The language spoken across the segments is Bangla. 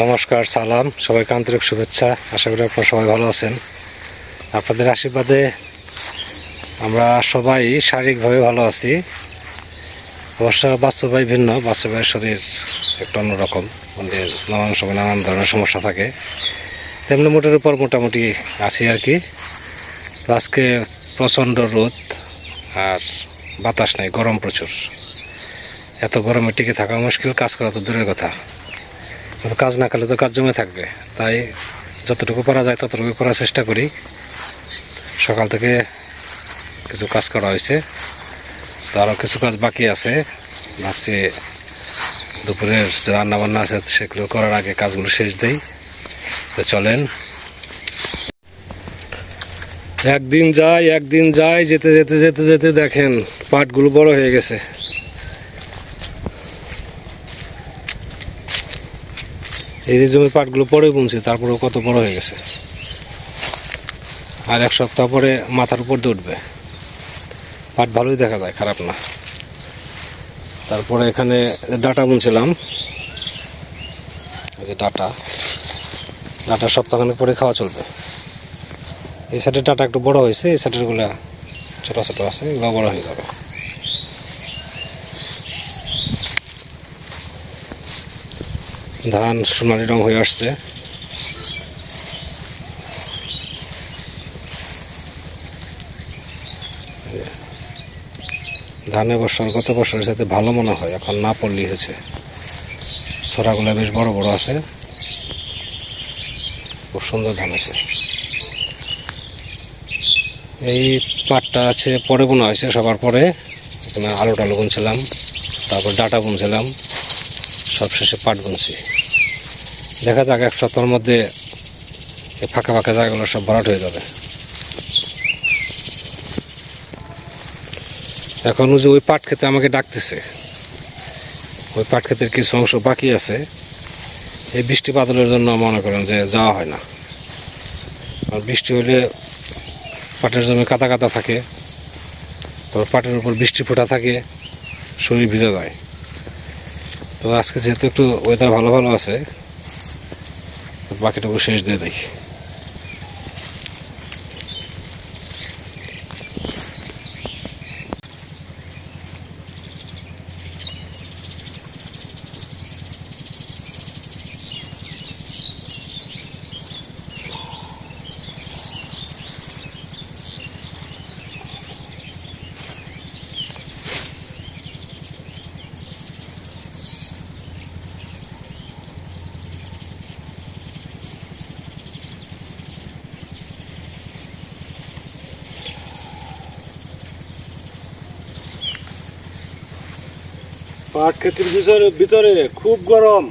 নমস্কার, সালাম, সবাইকে আন্তরিক শুভেচ্ছা। আশা করি আপনারা সবাই ভালো আছেন। আপনাদের আশীর্বাদে আমরা সবাই শারীরিকভাবে ভালো আছি। অবশ্য বাস্তবায় ভিন্ন, বাস্তবের শরীর একটু অন্যরকম, মানে নানান সময় নানান ধরনের সমস্যা থাকে। তেমনি মোটের উপর মোটামুটি আছি আর কি। আজকে প্রচণ্ড রোদ আর বাতাস নাই, গরম প্রচুর। এত গরমে টিকে থাকা মুশকিল, কাজ করা তো দূরের কথা। কাজ না করলে তো কাজ জমে থাকবে, তাই যতটুকু পারা যায় ততটুকু করার চেষ্টা করি। সকাল থেকে কিছু কাজ করা হয়েছে, তো আরও কিছু কাজ বাকি আছে। ভাবছি দুপুরের যে রান্না বান্না আছে সেগুলো করার আগে কাজগুলো শেষ দেই। তো চলেন, একদিন যায় যেতে যেতে যেতে যেতে দেখেন পাটগুলো বড় হয়ে গেছে। এই যে জমি পাটগুলো পরে বুনছি, তারপরেও কত বড় হয়ে গেছে। আর এক সপ্তাহ পরে মাথার উপর দিয়ে উঠবে। পাট ভালোই দেখা যায়, খারাপ না। তারপরে এখানে ডাটা বুনছিলাম, এই যে ডাটা সপ্তাহখানেক পরে খাওয়া চলবে। এই সাইডের ডাটা একটু বড় হয়েছে, এই সাইডের গুলা ছোট ছোট আছে, এগুলো বড় হয়ে যাবে। ধান সোনালি রং হয়ে আসছে। ধান এবছর গত বছরের সাথে ভালো মনে হয়, এখন না পড়লেই হয়েছে। ছড়াগুলো বেশ বড় বড় আছে, খুব সুন্দর ধান আছে। এই পাটটা আছে পরে বোনা হয়েছে, সবার পরে এখানে আলু টালু বুনছিলাম, তারপর ডাটা বুনছিলাম, সবশেষে পাট বুনছি। দেখা যাক এক সপ্তাহের মধ্যে এই ফাঁকা ফাঁকা জায়গাগুলো সব ভরাট হয়ে যাবে। এখন যে ওই পাট খেতে আমাকে ডাকতেছে, ওই পাট ক্ষেতের কিছু অংশ বাকি আছে। এই বৃষ্টি বাদলের জন্য মনে করেন যে যাওয়া হয় না। আর বৃষ্টি হলে পাটের জমি কাদা কাদা থাকে, তারপর পাটের উপর বৃষ্টি ফোঁটা থাকে, শরীর ভিজে যায়। তো আজকে যেহেতু একটু ওয়েদার ভালো ভালো আছে, বাকিটুকু শেষ দিয়ে দেখি। পাট ক্ষেতের ভিতরে খুব গরম।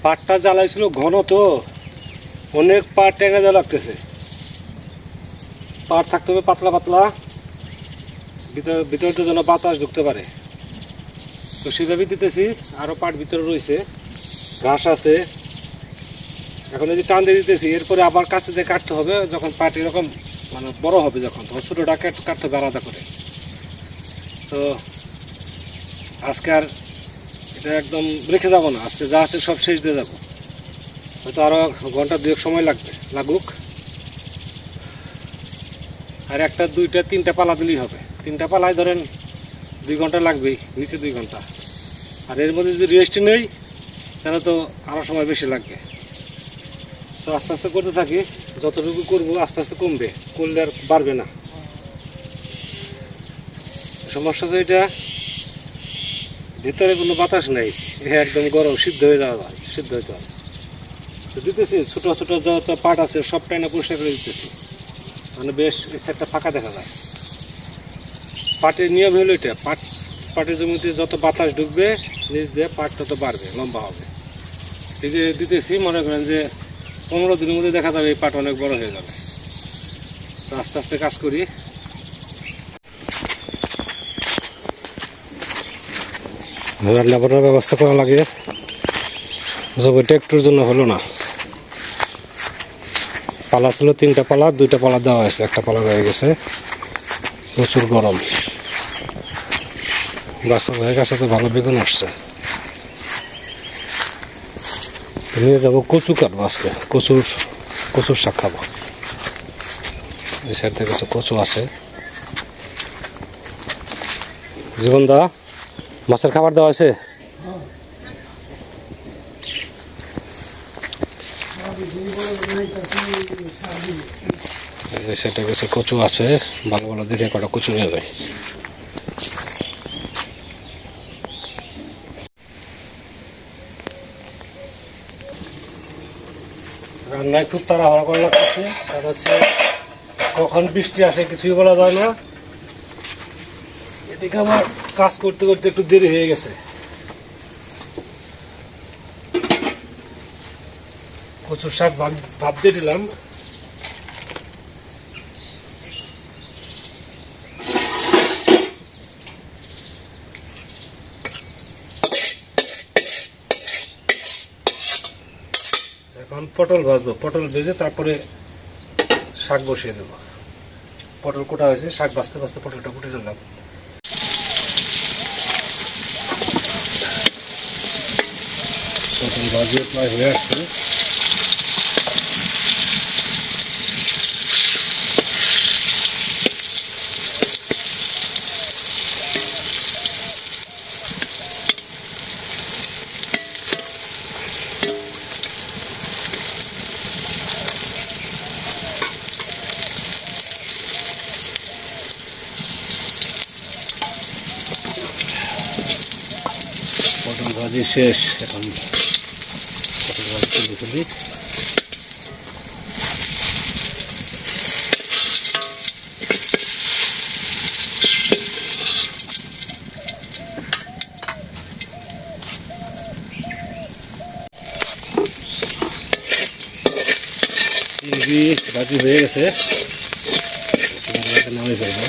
পাটটা জ্বালাইছিল ঘন, তো অনেক পাট টেনে দেওয়া লাগতেছে। পাট থাকতে হবে পাতলা পাতলা, ভিতরে যেন বাতাস ঢুকতে পারে। তো সেভাবে দিতেছি। আরো পাট ভিতরে রয়েছে, ঘাস আছে। এখন এই যে টান দিয়ে দিতেছি, এরপরে আবার কাছে দিয়ে কাটতে হবে যখন পাট এরকম মানে বড় হবে, যখন তখন ছোটোটা কাটতে হবে আলাদা করে। তো আজকে আর এটা একদম রেখে যাবো না, আজকে যা আছে সব শেষ দিয়ে যাবো। হয়তো আরো ঘন্টা দুয়েক সময় লাগুক। আর একটা দুইটা তিনটা পালা দিলেই হবে। তিনটা পালায় ধরেন 2 ঘন্টা লাগবেই, নিচে 2 ঘন্টা। আর এর মধ্যে যদি রেস্ট নেই তাহলে তো আরো সময় বেশি লাগবে। তো আস্তে আস্তে করতে থাকি, যতটুকু করবো আস্তে আস্তে কমবে, করলে আর বাড়বে না। সমস্যা তো এটা, ভিতরে কোনো বাতাস নেই, একদম গরম, সিদ্ধ হয়ে হইতে হবে। তো দিতেছি, ছোট ছোট যত পাট আছে সবটাই না পরিষ্কার করে দিতেছি, মানে বেশ এই সাইডটা ফাঁকা দেখা যায়। পাটের নিয়ম হলো এটা, পাট পাটের জমিতে যত বাতাস ঢুকবে নিচ দিয়ে পাট তত বাড়বে, লম্বা হবে। এই যে দিতেছি, মনে করেন যে 15 দিনের মধ্যে দেখা যাবে এই পাট অনেক বড় হয়ে যাবে। তো আস্তে আস্তে কাজ করি। লেবারের ব্যবস্থা করা লাগে, জমিটা একটুর জন্য হলো না। পালা ছিল 3টা পালা, 2টা পালা দেওয়া হয়েছে, একটা পালা রয়ে গেছে। প্রচুর গরম, গাছের হয়ে গেছে, তো ভালো বেগুন আসছে। নিয়ে যাবো কচু কাটবো আজকে, কচুর শাক খাবো। এই সাইডে কিছু কচু আছে। জীবন দা, মাছের খাবার দেওয়া হয়েছে? এই সাইডে কিছু কচু আছে, ভালো ভালো দেখে কটা কচু নিয়ে যায়। রান্নায় খুব তাড়াহুড়া করা লাগতেছে, কারণ হচ্ছে কখন বৃষ্টি আসে কিছুই বলা যায় না। এদিকে আমার কাজ করতে করতে একটু দেরি হয়ে গেছে। কচুর শাক ভাপ দিয়ে দিলাম। এখন পটল ভাজবো, পটল ভেজে তারপরে শাক বসিয়ে দেবো। পটল কোটা হয়েছে, শাক ভাজতে ভাজতে পটলটা কুটে দিলাম। পটল ভাজিয়ে প্রায় হয়ে আসছে। পটল ভাজি শেষ, এখন পটল ভাজি তুলে ফেলি। চিংড়ি ভাজি হয়ে গেছে, নামিয়ে ফেলবো।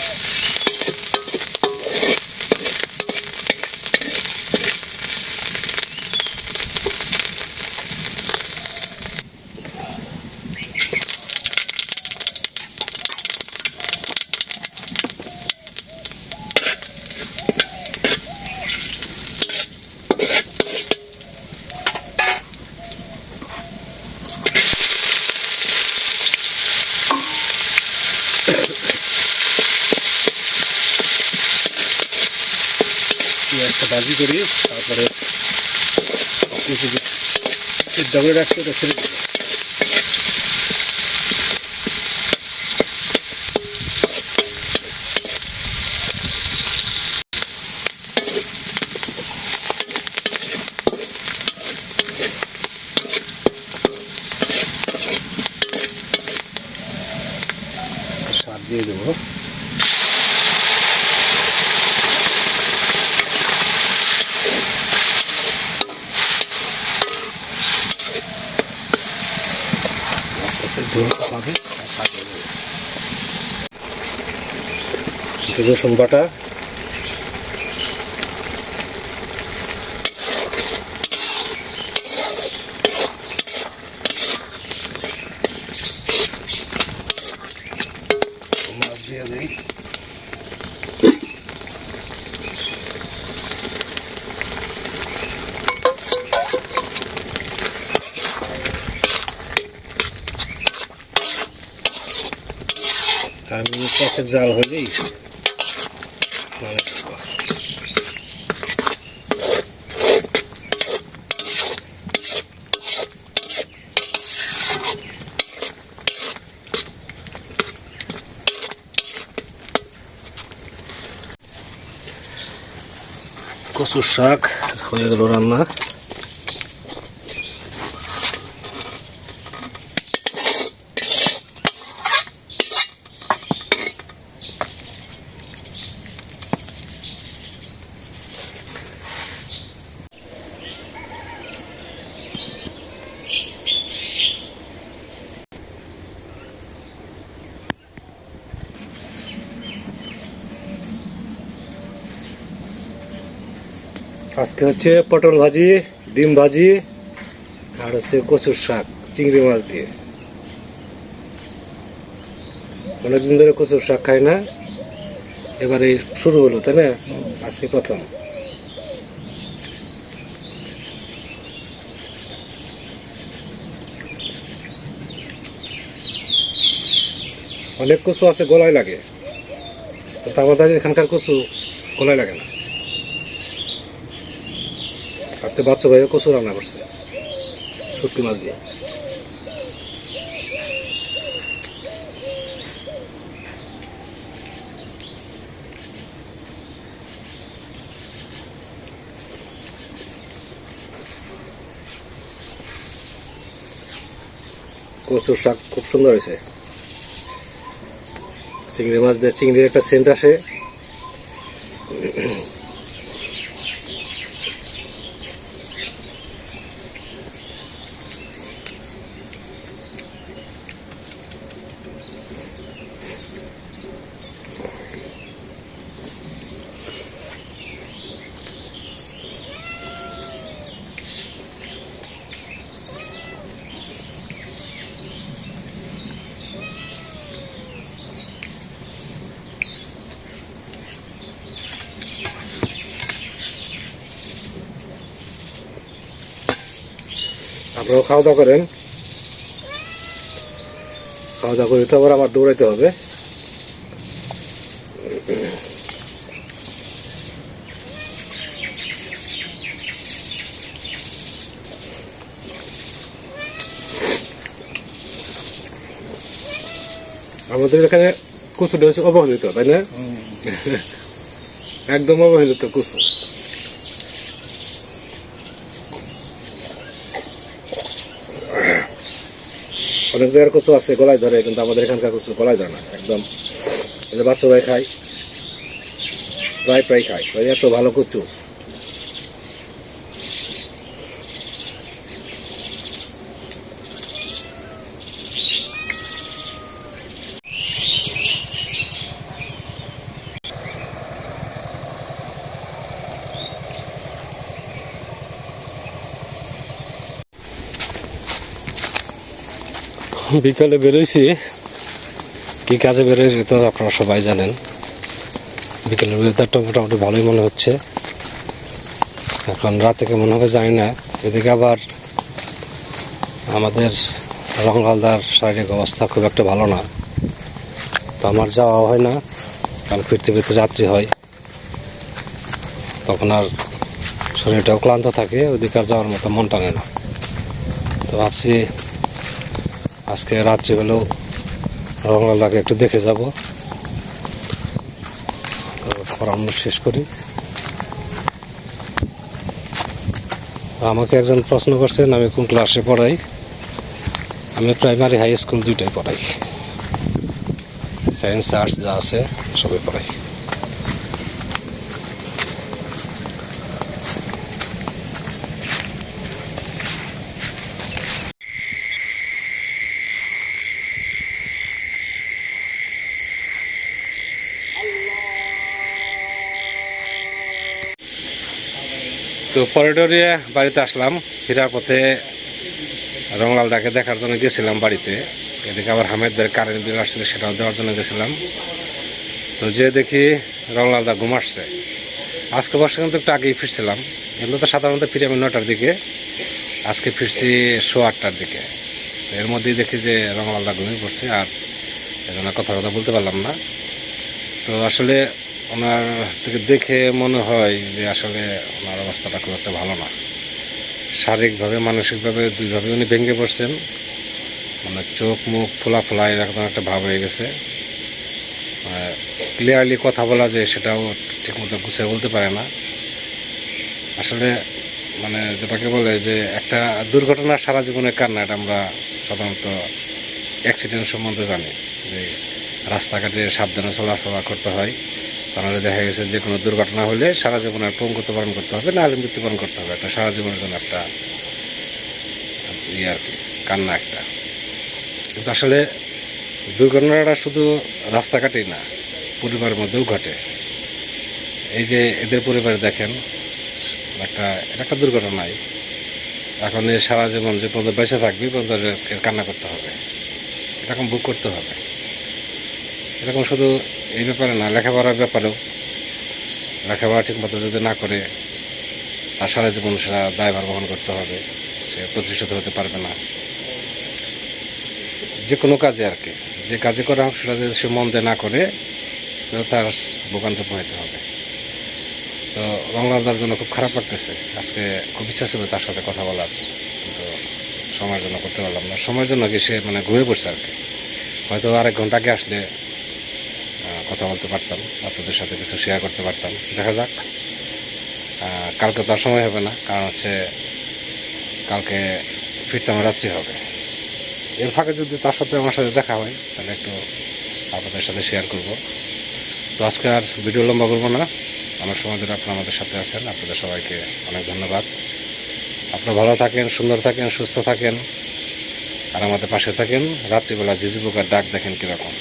পেঁয়াজটা ভাজি করি, তারপরে সিদ্ধ করে রাখতে ওটা ছেড়ে দেবো। স্বাদ দিয়ে দেবো। রসুন বাটা, মাছ দিয়ে দিই। আমি কাছের জাল হলেই কচুর শাক হয়ে গেল রান্না। আজকে হচ্ছে পটল ভাজি, ডিম ভাজি, আর হচ্ছে কচুর শাক চিংড়ি মাছ দিয়ে। অনেকদিন ধরে কচুর শাক খাই না, এবারে শুরু হলো, তাই না? আজকে প্রথম। অনেক কচু আছে গলায় লাগে, কিন্তু আমাদের এখানকার কচু গলায় লাগে না। আজকে বাচ্চা ভাইও কচু রান্না করছে শুটকি মাছ দিয়ে। কচুর শাক খুব সুন্দর হয়েছে। চিংড়ি মাছ দিয়ে চিংড়ির একটা সেন্ট আসে। আপনারাও খাওয়া দাওয়া করেন। খাওয়া দাওয়া করে তো আবার আমার দৌড়াইতে হবে। আমাদের এখানে কচুটা হচ্ছে অবহেলিত, তাই না? একদম অবহেলিত কচু। অনেক জায়গার কচু আছে গলায় ধরে, কিন্তু আমাদের এখানকার কচু গলায় ধরে না একদম। বাচ্চা ভাই খায়, প্রায় খায়, এত ভালো কচু। বিকালে বেরোইছি, কি কাজে বেরোইছি তো আপনারা সবাই জানেন। বিকেলের ওয়েদারটা মোটামুটি ভালোই মনে হচ্ছে। এখন রাতে কেমন হবে জানি না। এদিকে আবার আমাদের রংলালদার শারীরিক অবস্থা খুব একটা ভালো না, তো আমার যাওয়া হয় না, কারণ ফিরতে ফিরতে রাত্রি হয়, তখন আর শরীরটাও ক্লান্ত থাকে, ওদিকে আর যাওয়ার মতো মন টানে না। তো ভাবছি আজকে রাত্রি হলেও রংলালদাকে একটু দেখে যাব। তো পরামর্শ শেষ করি। আমাকে একজন প্রশ্ন করছেন আমি কোন ক্লাসে পড়াই। আমি প্রাইমারি হাই স্কুল দুইটাই পড়াই, সায়েন্স আর্টস যা আছে সবই পড়াই। তো পরেডরিয়া বাড়িতে আসলাম। ফেরার পথে রংলালদাকে দেখার জন্য গেছিলাম বাড়িতে। এদিকে আবার হামেদ ভাইয়ের কারেন্ট বিল আসছিল, সেটাও দেওয়ার জন্য গেছিলাম। তো যে দেখি রংলালদা ঘুমাচ্ছে। আজকে বর্ষা কিন্তু একটু আগেই ফিরছিলাম, কিন্তু তো সাধারণত ফিরি আমি 9টার দিকে, আজকে ফিরছি 8:15টার দিকে। এর মধ্যেই দেখি যে রংলালদা ঘুমিয়ে পড়ছে, আর এজন্য কথা বলতে পারলাম না। তো আসলে ওনার থেকে দেখে মনে হয় যে আসলে ওনার অবস্থাটা খুব একটা ভালো না। শারীরিকভাবে মানসিকভাবে দুইভাবে উনি ভেঙে পড়ছেন। মানে চোখ মুখ ফোলা ফোলা এরকম একটা ভাব হয়ে গেছে। ক্লিয়ারলি কথা বলা যায় সেটাও ঠিকমতো গুছিয়ে বলতে পারে না। আসলে মানে যেটাকে বলে যে একটা দুর্ঘটনা সারা জীবনের কান্না, এটা আমরা সাধারণত অ্যাক্সিডেন্ট সম্বন্ধে জানি যে রাস্তাঘাটে সাবধানে চলাফেরা করতে হয়। তাহলে দেখা গেছে যে কোনো দুর্ঘটনা হলে সারা জীবনের পঙ্গুত্ব বরণ করতে হবে, না হলে মৃত্যুবরণ করতে হবে। এটা সারা জীবনের জন্য একটা আর কি কান্না একটা। কিন্তু আসলে দুর্ঘটনাটা শুধু রাস্তাঘাটেই না, পরিবারের মধ্যেও ঘটে। এই যে এদের পরিবারে দেখেন এটা একটা দুর্ঘটনাই। এখন এ সারা জীবন যে পর্যন্ত বেঁচে থাকবি পর্যন্ত এর কান্না করতে হবে, এরকম বুক করতে হবে। এরকম শুধু এই ব্যাপারে না, লেখাপড়ার ব্যাপারেও লেখাপড়া ঠিক মতো যদি না করে তার সারা জীবন সেটা দায়ভার বহন করতে হবে, সে প্রতিষ্ঠিত হতে পারবে না। যে কোনো কাজে আর কি, যে কাজে করা হোক সেটা যদি সে মন দিয়ে না করে তার ভোগান্তি পোহাইতে হবে। তো বাংলাদার জন্য খুব খারাপ লাগতেছে। আজকে খুব ইচ্ছা ছিল তার সাথে কথা বলার, কিন্তু সময়ের জন্য করতে পারলাম না। সময়ের জন্য কি সে মানে ঘুরে পড়ছে আর কি। হয়তো আরেক ঘন্টা আগে আসলে কথা বলতে পারতাম, আপনাদের সাথে কিছু শেয়ার করতে পারতাম। দেখা যাক, কালকে তো আর সময় হবে না, কারণ হচ্ছে কালকে ফিরতে আমার রাত্রি হবে। এর ফাঁকে যদি তার সাথে আমার সাথে দেখা হয় তাহলে একটু আপনাদের সাথে শেয়ার করব। তো আজকে আর ভিডিও লম্বা করবো না, অনেক সময় ধরে আপনারা আমাদের সাথে আছেন, আপনাদের সবাইকে অনেক ধন্যবাদ। আপনারা ভালো থাকেন, সুন্দর থাকেন, সুস্থ থাকেন, আর আমাদের পাশে থাকেন। রাত্রিবেলা ঝিঝি পোকার ডাক দেখেন কীরকম।